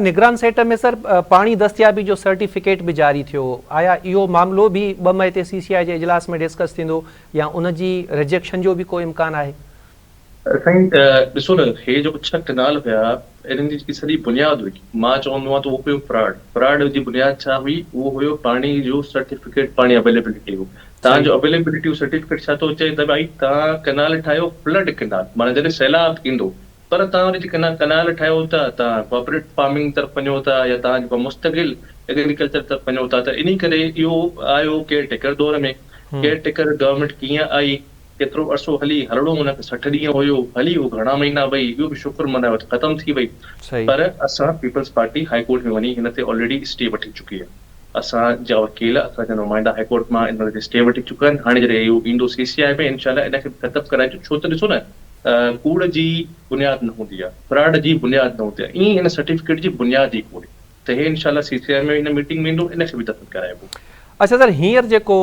निगरान सेट में सर पानी दस्तियाबी जो सर्टिफिकेट भी जारी थियो, आया इहो मामलो भी ॿ मई ते CCI जे इजलास में डिस्कस थींदो या उन जी रिजेक्शन जो भी कोई इम्कान आहे? साईं ॾिसो न, हे जो 6 कनाल हुया, इन्हनि जी जेकी सॼी बुनियाद हुई, मां चवंदो आहियां त उहो हुयो फ्रॉड जी बुनियाद छा हुई? उहो हुयो पाणी जो सर्टिफिकेट, पाणी अवेलेबिलिटी हो। सही। तव्हांजो अवेलेबिलिटी सर्टिफिकेट छा थो चए त भाई तव्हां कनाल ठाहियो, फ्लड कनाल, माना जॾहिं सैलाब ईंदो, पर तव्हां वरी कनाल ठाहियो था, तव्हां कॉपरेट फार्मिंग तरफ़ वञो था या तव्हां जेको मुस्तकिल एग्रीकल्चर तरफ़ वञो था, त इन करे इहो आयो केयर टेकर दौर में। केयर टेकर गवर्नमेंट कीअं आई, केतिरो अरसो हली, हलणो हुनखे 60 ॾींहं हुयो, हली उहो घणा महीना वई, इहो बि शुक्र मनायो त ख़तम थी वई। सही। पर असां पीपल्स पार्टी हाई कोर्ट में वञी हिन ते ऑलरेडी स्टे वठी चुकी आहे। असांजा वकील, असांजा नुमाइंदा हाई कोर्ट मां इन ते स्टे वठी चुका आहिनि। हाणे जॾहिं इहो ईंदो CCI में, इनशाला इनखे ख़तमु कराए छो त ॾिसो न, कूड़ जी बुनियाद न हूंदी आहे, फ्रॉड जी बुनियाद न हूंदी आहे, ईअं हिन सर्टिफिकेट जी बुनियाद ई कोन्हे। त हे इनशाला CCI में इन मीटिंग में ईंदो, इनखे बि दफ़न कराइबो। अच्छा सर, हींअर जेको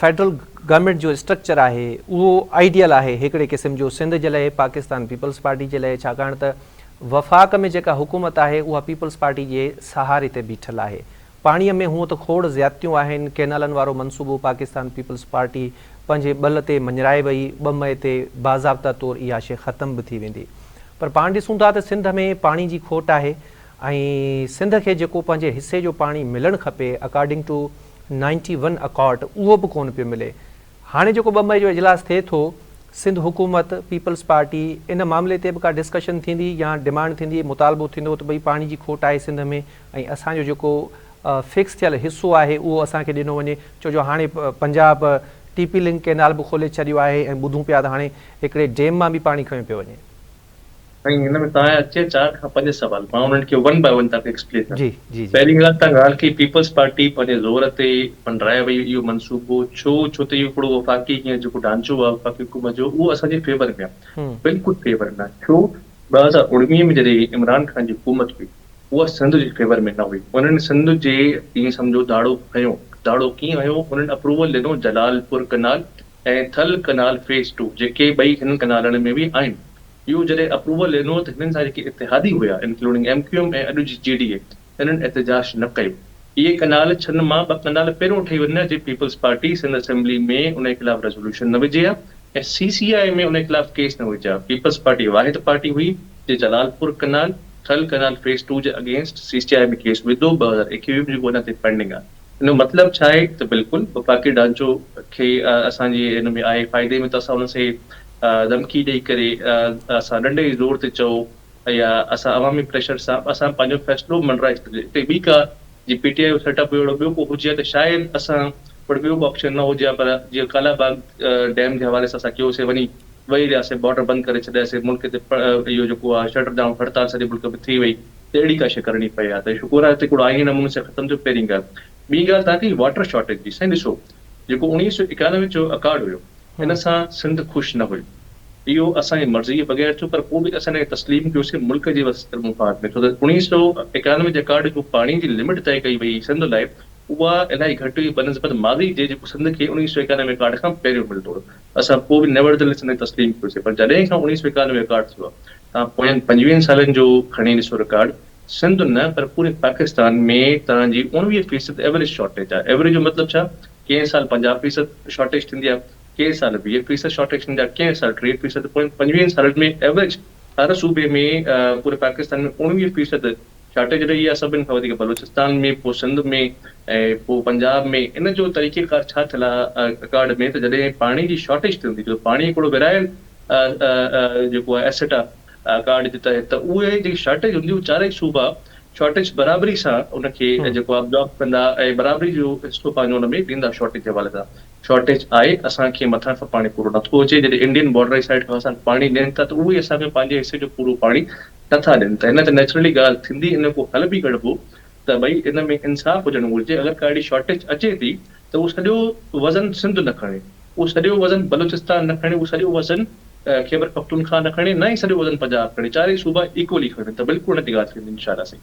फेडरल गवर्नमेंट जो स्ट्रक्चर आहे उहो आइडियल आहे हिकिड़े क़िस्म जो सिंध जे लाइ, पाकिस्तान पीपल्स पार्टी जे लाइ, छाकाणि त वफ़ाक़ में जेका हुकूमत आहे उहा पीपल्स पार्टी जे सहारे ते बीठल आहे। पाणीअ में हूअं त खोड़ ज़्यादतियूं आहिनि, कैनालनि वारो मनसूबो पाकिस्तान पीपल्स पार्टी पंहिंजे बल ते मंझराए वई, 2 मई ते बाज़ाब्ता तौरु इहा शइ ख़तम बि थी वेंदी। पर पाण ॾिसूं था त सिंध में पाणी जी खोट आहे ऐं सिंध खे जेको पंहिंजे हिसे जो पाणी मिलणु खपे अकॉर्डिंग टू 91 अकॉर्ड, उहो बि कोन पियो मिले। हाणे जेको 2 मई जो इजलास थिए थो, सिंध हुकूमत पीपल्स पार्टी इन मामले ते बि का डिस्कशन थींदी या डिमांड थींदी, मुतालबो थींदो त भई पाणी जी खोट आहे सिंध में ऐं असांजो जेको फिक्स थियल हिसो आहे उहो असांखे ॾिनो वञे? छो जो हाणे पंजाब TP लिंक कैनाल बि खोले छॾियो आहे ऐं ॿुधूं पिया त हाणे हिकिड़े डैम मां बि पाणी खयो पियो वञे। ऐं हिन में तव्हां अचे 4 खां 5 सुवाल, मां उन्हनि खे 1 बाय 1 तव्हांखे एक्सप्लेन कयां। जी जी जी। पहिरीं ॻाल्हि, तव्हां ॻाल्हि कई पीपल्स पार्टी पंहिंजे ज़ोर ते पंडराए वई इहो मनसूबो, छो त इहो हिकिड़ो वफ़ाक़ी हीअं जेको ढांचो आहे वफ़ाक़ी हुकूमत जो, उहो असांजे फेवर में आहे। बिल्कुलु फेवर में आहे। छो? 2019 में जॾहिं इमरान ख़ान जी हुकूमत हुई, उहा सिंध जे फेवर में न हुई। उन्हनि सिंध जे ईअं सम्झो दाड़ो खयो। दाड़ो कीअं हयो? उन्हनि अप्रूवल ॾिनो जलालपुर कनाल ऐं थल कनाल फेज़ 2, जेके ॿई हिन कनालनि में बि आहिनि। इहो जॾहिं अप्रूवल ॾिनो त हिननि सां जेके इतिहादी हुया, इंक्लूडिंग MQM ऐं अॼु जी GDA, हिननि एहतजाज न कयो। इहे कनाल 6 मां 2 कनाल पहिरियों ठही वञा, जे पीपल्स पार्टी सिंध असेंबली में उन खिलाफ़ रेज़ोल्यूशन न विझे आहे ऐं CCI में उन खिलाफ़ केस न विझा। पीपल्स पार्टी वाहिद पार्टी हुई जे जलालपुर कनाल, थल कनाल फेज़ 2 जे अगेंस्ट CCI में केस विधो। 2021 में जेको अञा ताईं पेंडिंग आहे। हिन मतिलबु छा आहे त बिल्कुलु वफ़ाक़ी ढांचो खे असांजे हिन में आहे फ़ाइदे में, त असां हुन से धमकी ॾेई करे असां नंढे ज़ोर ते चओ या असां अवामी प्रेशर सां असां पंहिंजो फ़ैसिलो मंडराए सघिजे। हिते ॿी का जी PTI जो सेटअप ॿियो को हुजे त शायदि असां वटि ॿियो को ऑप्शन न हुजे, पर जीअं कालाबाग डैम जे हवाले सां असां कयोसीं, वञी वेही रहियासीं, बॉर्डर बंदि करे छॾियासीं, मुल्क ते इहो जेको आहे शटर डाउन हड़ताल सॼे मुल्क में थी वई, त अहिड़ी का शइ करणी पई आहे। त शुक्र आहे हिते हिकिड़ो आईनी नमूने सां ख़तमु थियो। पहिरीं ॻाल्हि। ॿी ॻाल्हि तव्हांखे वाटर शॉर्टेज जी। साईं ॾिसो, जेको 1991 जो अकॉर्ड हुयो, हिन सां सिंध ख़ुशि न हुई। इहो असांजी मर्ज़ी जे बग़ैर थियो, पर पोइ बि असां तस्लीम कयोसीं मुल्क जे मुफ़ाद में। छो त 1991 जे अकॉर्ड जो पाणी जी लिमिट तय कई वई सिंध लाइ, उहा इलाही घटि हुई बनस्बत माज़ी जे जेको सिंध खे 1991 में अकॉर्ड खां पहिरियों मिलंदो हो। असां पोइ बि नेवरदिलेस तस्लीम कयोसीं। पर जॾहिं खां 1991 में अकॉर्ड थियो आहे, तव्हां पोयनि 25 सालनि जो खणी ॾिसो रिकॉर्ड, सिंध न पर पूरे पाकिस्तान में तव्हांजी 19% एवरेज शॉर्टेज आहे। एवरेज जो मतिलबु छा? कंहिं साल 50% शॉर्टेज थींदी आहे, कंहिं साल 20% शॉर्टेज थींदी आहे, कंहिं साल 3%। 25 सालनि में एवरेज हर सूबे में पूरे पाकिस्तान में 19% शॉर्टेज रही आहे। सभिनि खां वधीक बलूचिस्तान में, पोइ सिंध में ऐं पोइ पंजाब में। इन जो तरीक़ेकार छा थियल आहे अकॉर्ड में, त जॾहिं पाणी जी शॉर्टेज थींदी, जो पाणी हिकिड़ो विरायल जेको आहे एसेट आहे अकॉर्ड जे तहत, त उहे जेकी शॉर्टेज हूंदी, उहे चारई सूबा शॉर्टेज बराबरी सां उनखे जेको आहे अब्जॉर्ब कंदा ऐं बराबरी जो हिसो पंहिंजो हुन में ॾींदा शॉर्टेज जे हवाले सां। शॉर्टेज आहे, असांखे मथां खां पाणी पूरो नथो अचे। जॾहिं इंडियन बॉर्डर साइड खां असांखे पाणी ॾियनि था, त उहे असांखे पंहिंजे हिसे जो पूरो पाणी नथा ॾियनि। त हिन ते नेचुरली ॻाल्हि थींदी, इन को हल बि कढिबो त भई इन में इंसाफ़ हुजणु घुरिजे। अगरि का अहिड़ी शॉर्टेज अचे थी, त उहो सॼो वज़न सिंध न खणे, उहो सॼो वज़न बलूचिस्तान न खणे, उहो सॼो वज़न खैबर पख्तूनख्वा न खणे, न ई सॼो वज़न पंजाब खणे। चारई सूबा इक्वली खणे, त बिल्कुलु न थी ॻाल्हि थींदी इंशाअल्लाह।